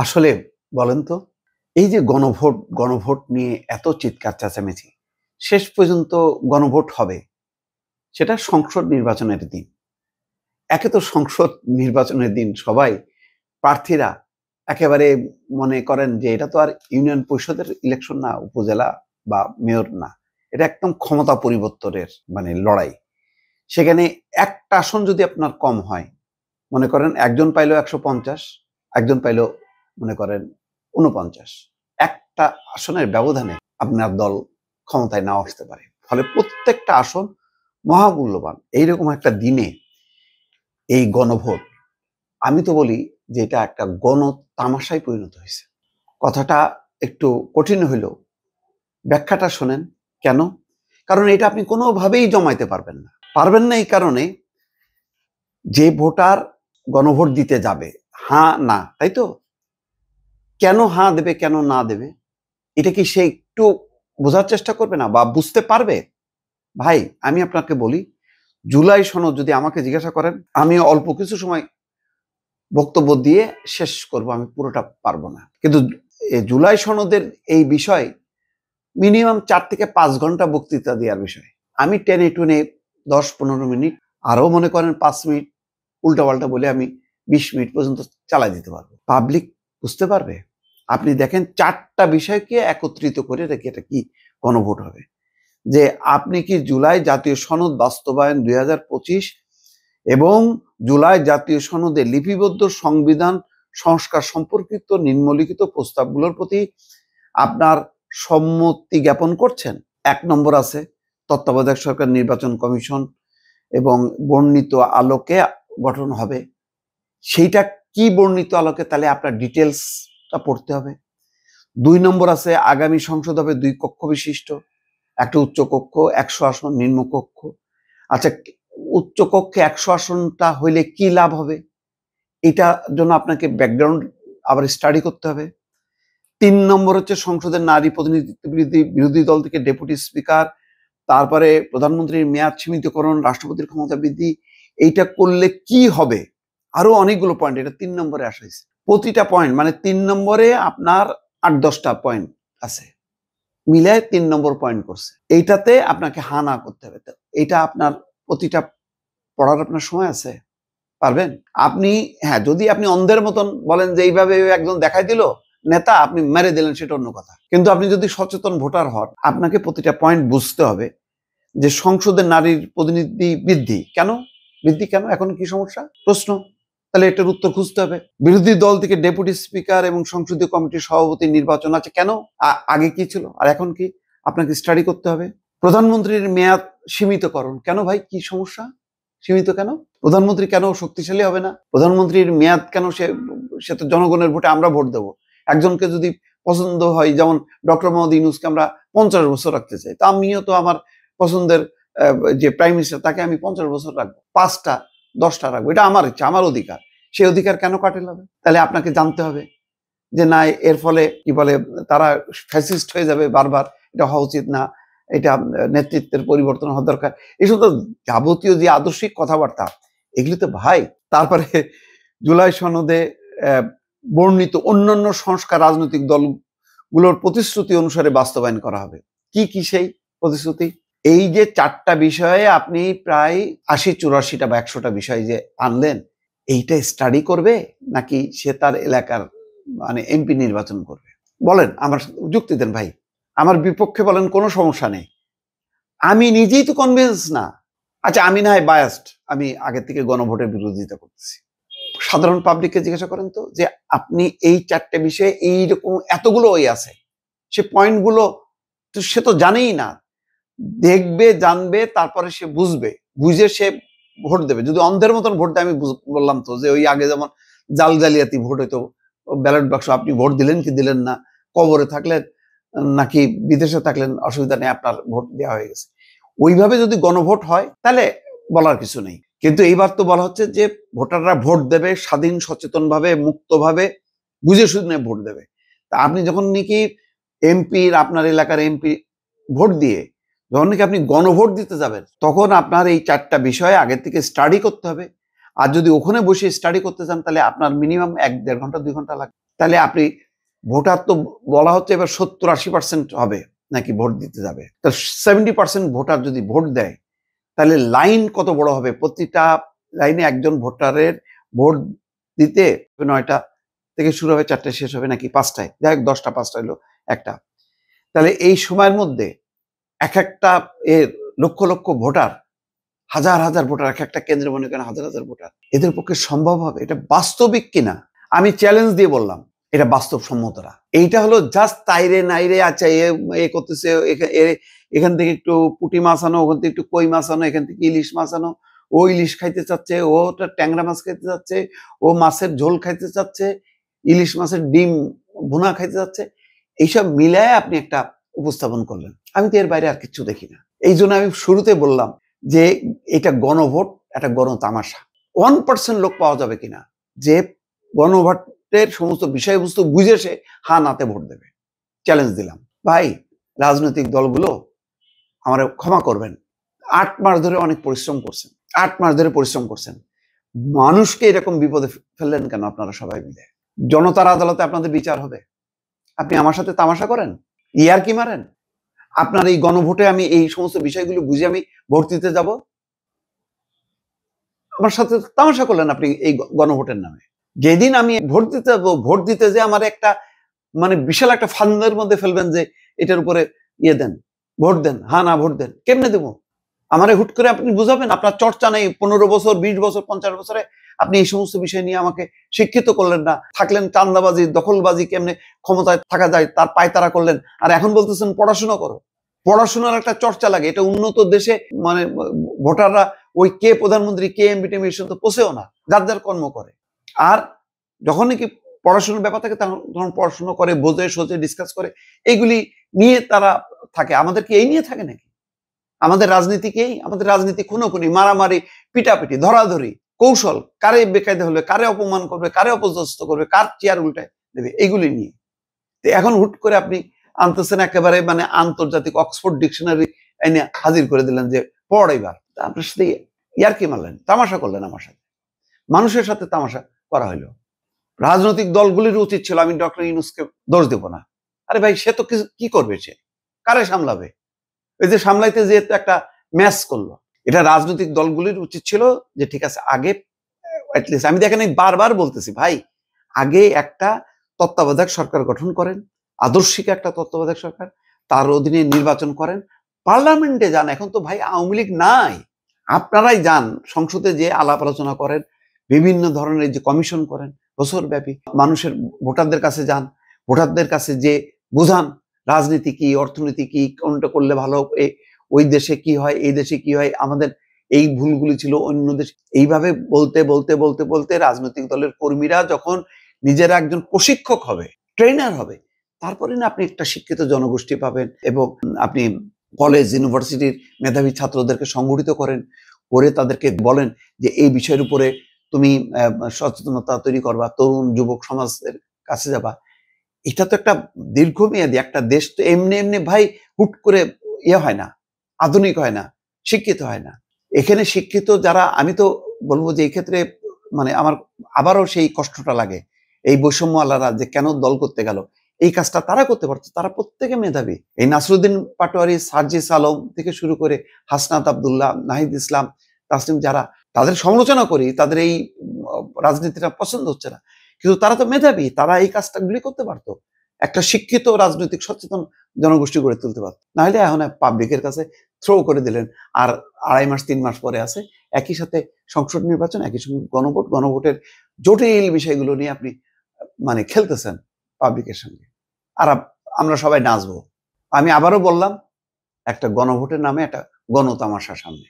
আসলে বলেন তো, এই যে গণভোট নিয়ে এত চিৎকার চেঁচামেচি, শেষ পর্যন্ত গণভোট হবে সেটা সংসদ নির্বাচনের দিন। একে তো সংসদ নির্বাচনের দিন সবাই প্রার্থীরা একেবারে মনে করেন যে এটা তো আর ইউনিয়ন পরিষদের ইলেকশন না, উপজেলা বা মেয়র না, এটা একদম ক্ষমতা পরিবর্তনের লড়াই। সেখানে একটা আসন যদি আপনার কম হয়, মনে করেন একজন পাইলো 150, একজন পাইলো মনে করেন 49, একটা আসনের ব্যবধানে আপনার দল ক্ষমতায় নাও আসতে পারে। ফলে প্রত্যেকটা আসন মহামূল্যবান। এইরকম একটা দিনে এই গণভোট, আমি তো বলি যে এটা একটা গণতামাশায় পরিণত হয়েছে। কথাটা একটু কঠিন হইলেও ব্যাখ্যাটা শোনেন। কেন? কারণ এটা আপনি কোনোভাবেই জমাইতে পারবেন না। পারবেন না এই কারণে, যে ভোটার গণভোট দিতে যাবে, হ্যাঁ না, তাই তো? কেন হ্যাঁ দেবে, কেন না দেবে, এটা কি সে একটু বোঝার চেষ্টা করবে না বা বুঝতে পারবে? ভাই, আমি আপনাকে বলি, জুলাই সনদ যদি আমাকে জিজ্ঞাসা করেন, আমি অল্প কিছু সময় বক্তব্য দিয়ে শেষ করব, আমি পুরোটা পারবো না। কিন্তু জুলাই সনদের এই বিষয় মিনিমাম 4 থেকে 5 ঘন্টা বক্তৃতা দেওয়ার বিষয়। আমি টেনে টুনে 10-15 মিনিট, আরো মনে করেন 5 মিনিট উল্টাপাল্টা বলে আমি 20 মিনিট পর্যন্ত চালাই দিতে পারবো। পাবলিক বুঝতে পারবে। আপনি দেখেন 4টা বিষয়কে একত্রিত করে রেখে এটা কি গণভোট হবে, যে আপনি কি জুলাই জাতীয় সনদ বাস্তবায়ন 2025 এবং জুলাই জাতীয় সনদে লিপিবদ্ধ সংবিধান সংস্কার সম্পর্কিত নিম্নলিখিত প্রস্তাবগুলোর প্রতি আপনার সম্মতি জ্ঞাপন করছেন। 1 নম্বর আছে তত্ত্বাবধায়ক সরকার নির্বাচন কমিশন এবং বর্ণিত আলোকে গঠন হবে। সেইটা কি বর্ণিত আলোকে, তাহলে আপনার ডিটেলসটা পড়তে হবে। 2 নম্বর আছে আগামী সংসদ হবে 2 কক্ষ বিশিষ্ট, একটা উচ্চ কক্ষ 100 আসন, নিম্ন কক্ষ। আচ্ছা, উচ্চ কক্ষে 100 আসনটা হইলে কি লাভ হবে, এটার জন্য আপনাকে ব্যাকগ্রাউন্ড আবার স্টাডি করতে হবে। 3 নম্বর হচ্ছে সংসদের নারী প্রতিনিধিত্ব বৃদ্ধি, বিরোধী দল থেকে ডেপুটি স্পিকার, তারপরে প্রধানমন্ত্রীর মেয়াদ সীমিতকরণ, রাষ্ট্রপতির ক্ষমতা বৃদ্ধি। এইটা করলে কি হবে, আরো অনেকগুলো পয়েন্ট, এটা 3 নম্বরে আসা হয়েছে। প্রতিটা পয়েন্ট 3 নম্বরে আপনার 8-10টা পয়েন্ট আছে, মিলায় 3 নম্বর পয়েন্ট করছে। এইটাতে আপনাকে হা না করতে হবে। এটা আপনার প্রতিটা পড়ার আপনার সময় আছে, পারবেন আপনি? হ্যাঁ, যদি আপনি অন্ধের মতন বলেন যে এইভাবে একজন দেখাই দিল নেতা, আপনি মেরে দিলেন, সেটা অন্য কথা। কিন্তু আপনি যদি সচেতন ভোটার হন, আপনাকে প্রতিটা পয়েন্ট বুঝতে হবে যে সংসদের নারীর প্রতিনিধি বৃদ্ধি কেন, এখন কি সমস্যা, প্রশ্ন। তাহলে এটার উত্তর খুঁজতে হবে। বিরোধী দল থেকে ডেপুটি স্পিকার এবং সংসদীয় কমিটির সভাপতি নির্বাচন আছে কেন, আগে কি ছিল আর এখন কি, আপনাকে স্টাডি করতে হবে। প্রধানমন্ত্রীর মেয়াদ সীমিতকরণ কেন ভাই, কি সমস্যা, সীমিত কেন? প্রধানমন্ত্রী কেন শক্তিশালী হবে না? প্রধানমন্ত্রীর মেয়াদ কেন, সে তো জনগণের ভোটে আমরা ভোট দেবো। একজনকে যদি পছন্দ হয়, যেমন ডক্টর মোহাম্মদ ইউনূসকে আমরা 50 বছর রাখতে চাই, তা আমিও তো আমার পছন্দের যে প্রাইম মিনিস্টার, তাকে আমি 50 বছর রাখবো, 5টা 10টা রাখবো, এটা আমার ইচ্ছা, আমার অধিকার। সেই অধিকার কেন কাটেল হবে? তাহলে আপনাকে জানতে হবে যে না, এর ফলে কি বলে, তারা ফ্যাসিস্ট হয়ে যাবে বারবার, এটা হওয়া উচিত না, এটা নেতৃত্বের পরিবর্তন হওয়া দরকার। এসব তো যাবতীয় যে আদর্শিক কথাবার্তা, এগুলি তো ভাই। তারপরে জুলাই সনদে বর্ণিত অন্যান্য সংস্কার রাজনৈতিক দলগুলোর প্রতিশ্রুতি অনুসারে বাস্তবায়ন করা হবে। কি কি সেই প্রতিশ্রুতি? এই যে 4টা বিষয়ে আপনি প্রায় 80-84টা বা 100টা বিষয় যে আনলেন, এইটা স্টাডি করবে নাকি সে তার এলাকার এমপি নির্বাচন করবে? বলেন, আমার যুক্তি দেন ভাই, আমার বিপক্ষে বলেন, কোনো সমস্যা নেই। আমি নিজেই তো কনভিন্স না। আচ্ছা, আমি না হয় বায়াসড, আমি আগে থেকে গণভোটের বিরোধিতা করতেছি। সাধারণ পাবলিককে জিজ্ঞাসা করেন তো, যে আপনি এই 4টে বিষয়ে এইরকম এতগুলো ওই আছে, সে পয়েন্টগুলো তো সে তো জানেই না। দেখবে, জানবে, তারপরে সে বুঝবে, বুঝে সে ভোট দেবে। যদি অন্ধের মতন ভোট দেয়, আমি বললাম তো যে ওই আগে যেমন জাল জালিয়াতি ভোট হইতো, ব্যালট বাক্স আপনি ভোট দিলেন কি দিলেন না, কবরে থাকলেন নাকি বিদেশে থাকলেন, অসুবিধা নেই, আপনার ভোট দেওয়া হয়ে গেছে। ওইভাবে যদি গণভোট হয় তাহলে বলার কিছু নেই। কিন্তু এইবার তো বলা হচ্ছে যে ভোটাররা ভোট দেবে স্বাধীন, সচেতনভাবে, মুক্তভাবে, বুঝে শুনে ভোট দেবে। তা আপনি যখন নাকি এমপির, আপনার এলাকার এমপি ভোট দিয়ে যখন নাকি আপনি গণভোট দিতে যাবেন, তখন আপনার এই 4টা বিষয়ে আগে থেকে স্টাডি করতে হবে। আর যদি ওখানে বসে স্টাডি করতে চান, তাহলে আপনার মিনিমাম 1-1.5 ঘন্টা 2 ঘন্টা লাগবে। তাহলে আপনি ভোটার তো বলা হচ্ছে এবার 70-80% হবে নাকি ভোট দিতে যাবে, তো 70% ভোটার যদি ভোট দেয় তাহলে লাইন কত বড় হবে। প্রতিটা লাইনে একজন ভোটারের ভোট দিতে 9টা থেকে শুরু হবে, 4টায় শেষ হবে নাকি 5টায়, যাই হোক 10টা 5টা হলো একটা। তাহলে এই সময়ের মধ্যে এক একটা লক্ষ লক্ষ ভোটার, হাজার হাজার ভোটার, এক একটা কেন্দ্রে মনে করেন হাজার হাজার ভোটার, এদের পক্ষে সম্ভব হবে? এটা বাস্তবিক কিনা আমি চ্যালেঞ্জ দিয়ে বললাম এটা বাস্তবসম্মতরা। এইটা হলো জাস্ট তাইরে নাইরে, আচ্ছা এ করতেছে, এখান থেকে একটু পুঁটি মাছ আনো, ওখান থেকে একটু কই মাছ আনো, এখান থেকে ইলিশ মাছ আনো, ও ইলিশ খাইতে চাচ্ছে, ও ট্যাংরা মাছ খাইতে চাচ্ছে, ও মাছের ঝোল খাইতে চাচ্ছে, ইলিশ মাছের ডিম ভুনা খাইতে চাচ্ছে, এইসব মিলায় আপনি একটা উপস্থাপন করলেন। আমি তো এর বাইরে আর কিছু দেখি না। এই জন্য আমি শুরুতে বললাম যে এটা গণভোট, একটা গণতামাশা। 1% লোক পাওয়া যাবে কিনা যে গণভোটের সমস্ত বিষয়বস্তু বুঝে সে হা নাতে ভোট দেবে। চ্যালেঞ্জ দিলাম। ভাই, রাজনৈতিক দলগুলো আমার ক্ষমা করবেন, 8 মাস ধরে অনেক পরিশ্রম করছেন, 8 মাস ধরে পরিশ্রম করছেন, মানুষকে এরকম বিপদে ফেললেন কেন আপনারা সবাই মিলে? জনতার আদালতে আপনাদের বিচার হবে, আপনি আমার সাথে তামাশা করেন, ইয়ারকি মারেন? আপনার এই গণভোটে আমি এই সমস্ত বিষয়গুলো বুঝে আমি ভোট দিতে যাব, আমার সাথে তামাশা করলেন আপনি এই গণভোটের নামে। যেদিন আমি ভোট দিতে যাবো, ভোট দিতে যে আমার একটা মানে বিশাল একটা ফান্দের মধ্যে ফেলবেন যে এটার উপরে ইয়ে দেন, ভোট দেন, হ্যাঁ না ভোট দেন, কেমনে দেবো? আমারে হুট করে আপনি বুঝাবেন? আপনার চর্চা নেই, 15 বছর 20 বছর 50 বছরে আপনি এই সমস্ত বিষয় নিয়ে আমাকে শিক্ষিত করলেন না। থাকলেন চান্দাবাজি, দখলবাজি, কেমনে ক্ষমতায় থাকা যায় তার পায়তারা করলেন, আর এখন বলতেছেন পড়াশোনা করো। পড়াশোনার একটা চর্চা লাগে, এটা উন্নত দেশে মানে ভোটাররা ওই কে প্রধানমন্ত্রী কে এমপি টেমপি এসে তো পোষেও না, যার যার কর্ম করে। আর যখন নাকি পড়াশোনার ব্যাপার থাকে তখন পড়াশোনা করে, বোঝে সোজে ডিসকাস করে, এইগুলি নিয়ে তারা থাকে। আমাদের কি এই নিয়ে থাকে নাকি? আমাদের রাজনীতি কি? আমাদের রাজনীতি খুনোখুনি, মারামারি, পিটাপিটি, ধরাধরি, কৌশল, কারে বেকায়দা হলে, কারে অপমান করবে, কারে অপদস্থ করবে, কার চেয়ার উল্টায় দেবে, এইগুলি নিয়ে। তো এখন হুট করে আপনি আনতেছেন একেবারে মানে আন্তর্জাতিক অক্সফোর্ড ডিকশনারি এনে হাজির করে দিলেন যে পড় এবার। আপনার সাথে ইয়ারকি মারলেন, তামাশা করলেন আমার সাথে, মানুষের সাথে তামাশা করা হইলো। রাজনৈতিক দলগুলির উচিত ছিল, আমি ডক্টর ইউনূসকে দোষ দেব না, আরে ভাই সে তো কি করবে, সে কারে সামলাবে? এই যে সামলাইতে যে একটা ম্যাচ করলো, এটা রাজনৈতিক দলগুলির উচিত ছিল যে ঠিক আছে আগে অ্যাটলিস্ট, আমি দেখেন বারবার বলতেছি ভাই, আগে একটা তত্ত্বাবধায়ক সরকার গঠন করেন, আদর্শিক একটা তত্ত্বাবধায়ক সরকার, তার অধীনে নির্বাচন করেন, পার্লামেন্টে যান। এখন তো ভাই আওয়ামী লীগ নাই, আপনারাই যান সংসদে যে আলাপ আলোচনা করেন, বিভিন্ন ধরনের যে কমিশন করেন বছর ব্যাপী, মানুষের ভোটারদের কাছে যান, ভোটারদের কাছে যে বুঝান রাজনীতি কি, অর্থনীতি কি, কোনটা করলে ভালো, ওই দেশে কি হয়, এই দেশে কি হয়, আমাদের এই ভুলগুলি ছিল অন্য দেশ। এইভাবে বলতে বলতে বলতে বলতে রাজনৈতিক দলের কর্মীরা যখন নিজেরা একজন প্রশিক্ষক হবে, ট্রেনার হবে, তারপরে না আপনি একটা শিক্ষিত জনগোষ্ঠী পাবেন। এবং আপনি কলেজ ইউনিভার্সিটির মেধাবী ছাত্রদেরকে সংগঠিত করেন, করে তাদেরকে বলেন যে এই বিষয়ের উপরে তুমি সচেতনতা তৈরি করবা, তরুণ যুবক সমাজের কাছে যাবা। এটা তো একটা দীর্ঘমেয়াদী, একটা দেশ তো এমনি এমনি ভাই হুট করে ইয়ে হয় না, আধুনিক হয় না, শিক্ষিত হয় না। এখানে শিক্ষিত যারা, আমি তো বলবো যে এই ক্ষেত্রে মানে আমার আবারও সেই কষ্টটা লাগে, এই বৈষম্য আলারা যে কেন দল করতে গেল, এই কাজটা তারা করতে পারতো, তারা প্রত্যেকে মেধাবী। এই নাসরুদ্দিন পাটোয়ারি, সার্জিস আলম থেকে শুরু করে হাসনাত আব্দুল্লাহ, নাহিদ ইসলাম, তাসনিম, যারা তাদের সমালোচনা করি, তাদের এই রাজনীতিটা পছন্দ হচ্ছে না, কিন্তু তারা তো মেধাবী, তারা এই কাজটা গুলি করতে পারতো, একটা শিক্ষিত রাজনৈতিক সচেতন জনগোষ্ঠী গড়ে তুলতে পারতো। নাহলে এখন পাবলিকের কাছে থ্রো করে দিলেন, আর 2.5 মাস 3 মাস পরে আছে একই সাথে সংসদ নির্বাচন, একই সঙ্গে গণভোট, গণভোটের জটিল বিষয়গুলো নিয়ে আপনি মানে খেলতেছেন পাবলিকের সঙ্গে, আর আমরা সবাই নাচবো। আমি আবারও বললাম, একটা গণভোটের নামে একটা গণতামাশা সামনে।